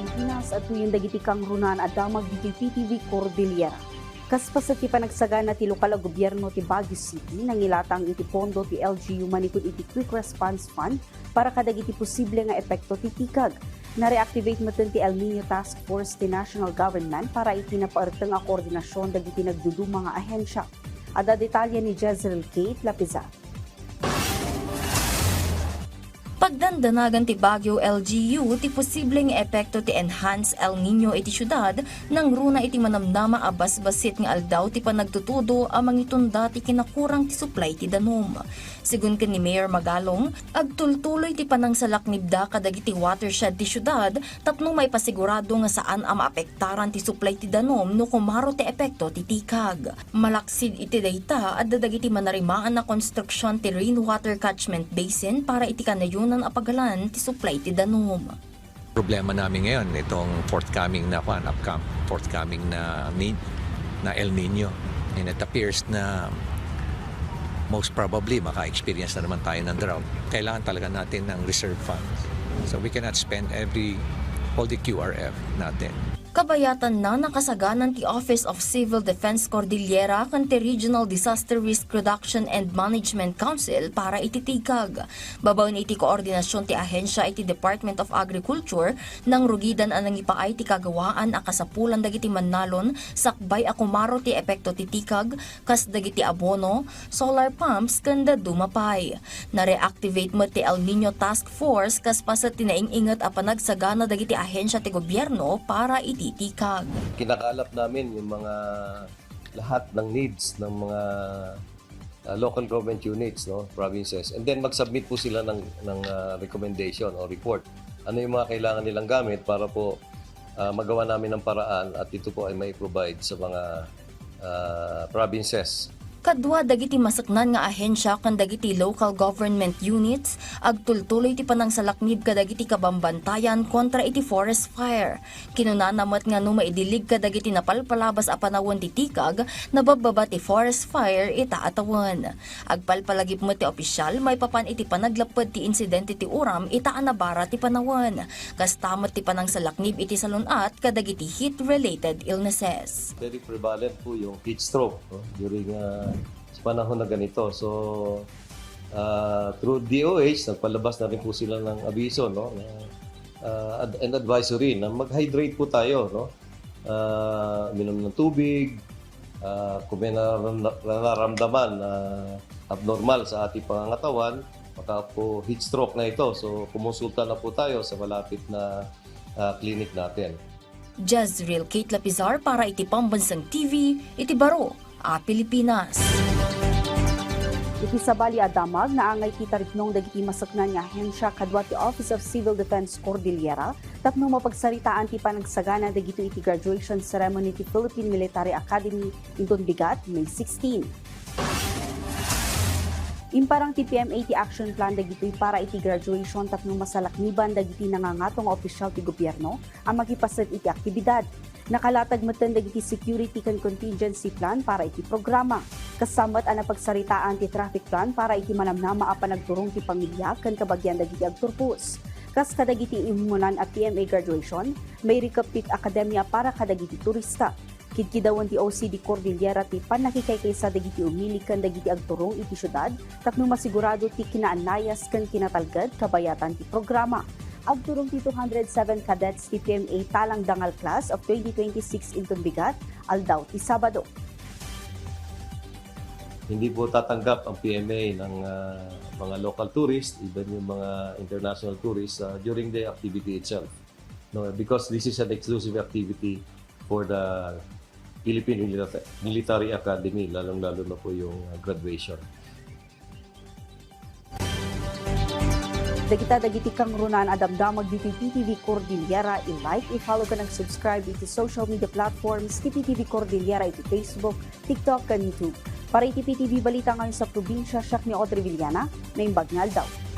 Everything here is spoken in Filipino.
Pilipinas at tuyong dagiti kang runan at damag diti PTV Cordillera. Kaspas ti panagsagana ti lokal a gobyerno ti Baguio City nangilatang iti pondo ti LGU manikod iti Quick Response Fund para kadagiti posible nga epekto ti tikag. Na-reactivate mo ti El Nino Task Force ti National Government para iti napaartang a koordinasyon dagiti nagduduma nga ahensya. Ada detalye ni Jezreel Kate Lapizat. Pagdandanagan ti Baguio LGU ti posibleng epekto ti enhance El Nino iti syudad nang runa iti manamnama a basbasit nga aldaw ti panagtutudo a mangitunda ti kinakurang ti supply ti danom. Sigun ken ni Mayor Magalong, agtultuloy ti panangsalak nibda kadagiti watershed ti syudad tapno may pasigurado nga saan a maapektaran ti supply ti danom no kumaro ti epekto ti tikag. Malaksid iti dayta at dadagiti manarimaan na konstruksyon ti rainwater catchment basin para iti kanayon apagalan ti supply ti danom. Problema namin ngayon itong forthcoming na El Nino, and it appears na most probably maka-experience na naman tayo ng drought. Kailangan talaga natin ng reserve funds, so we cannot spend all the QRF natin. Kabayatan na nakasaganan ti Office of Civil Defense Cordillera kan ti Regional Disaster Risk Reduction and Management Council para ititikag. Babaw ni iti koordinasyon ti ahensya iti Department of Agriculture nang rugidan anang ipaay ti kagawaan a kasapulan dagiti mannalon sakbay a kumaro ti epekto ti tikag kas dagiti abono, solar pumps kanda dumapay. Na-reactivate mo ti El Nino Task Force kas pasat tinaing-ingat a panagsagana dagiti ahensya ti gobyerno para ititikag. Kinakalap namin yung mga lahat ng needs ng mga local government units, no, provinces, and then mag-submit po sila ng recommendation o report. Ano yung mga kailangan nilang gamit para po magawa namin ng paraan at ito po ay may provide sa mga provinces. Kadwa dagiti masaknan nga ahensya kan dagiti local government units agtultuloy ti panangsalaknib kadagiti kabambantayan kontra iti forest fire. Kinunanamat nga no maidilig kadagiti napalpalabas a panawon ti tikag nabababa ti forest fire itaatawan. Agpalpalagip mo ti opisyal may papan iti panaglapad ti insidente ti uram itaanabara ti panawon. Kastamat ti panangsalaknib iti salunat kadagiti heat-related illnesses. Very prevalent po yung heat stroke, no, during sa panahon na ganito. So, through DOH, nagpalabas na rin po sila ng abiso, no, and advisory na mag-hydrate po tayo, no? Minom ng tubig, kung may nararamdaman na abnormal sa ating pangangatawan, baka po heat stroke na ito. So, kumonsulta na po tayo sa malapit na clinic natin. Jezreel Kate Lapizar para iti Pambansang TV, iti Baro, Pilipinas. Iti sabali a damag naangay kita ripnong dagiti masaknan nga ahensya kadwa ti Office of Civil Defense Cordillera tapno mapagsaritaan ti panagsagana dagito iti graduation ceremony ti Philippine Military Academy inton bigat May 16. Imparang ti PMA ti action plan dagitoy para iti graduation tapno masalakniban dagiti nangangatong opisyal ti gobyerno ang magipasad iti aktibidad. Nakalatag matan dagiti security can contingency plan para iti programa. Kasamat ang napagsaritaan ti traffic plan para iti manamnama a panagturong ti pamilya kan kabagyan dagiti agturpus. Kas kadagiti imunan at PMA graduation, may recapit akademya para kadagiti turista. Kidkidawan ti OCD Cordillera ti panakikaykay sa dagiti umili kan dagiti agturong iti syudad tapno masigurado ti kinaanlayas kan kinatalgad kabayatan ti programa. Agturong ti 207 cadets ti PMA talang dangal class of 2026 inton bigat aldaw ti Sabado. Hindi po tatanggap ang PMA ng mga local tourists, even yung mga international tourists during the activity itself. No, because this is an exclusive activity for the Philippine Military Academy, lalong-lalo na po yung graduation. Dagiti kang runan adamdamag diti PTV Cordillera i-like, i-follow ka subscribe iti social media platforms ti PTV Cordillera iti Facebook, TikTok, kan YouTube. Para iti PTV balita ngayon sa probinsya, siya ni Audrey Villana, na imbag nga aldaw.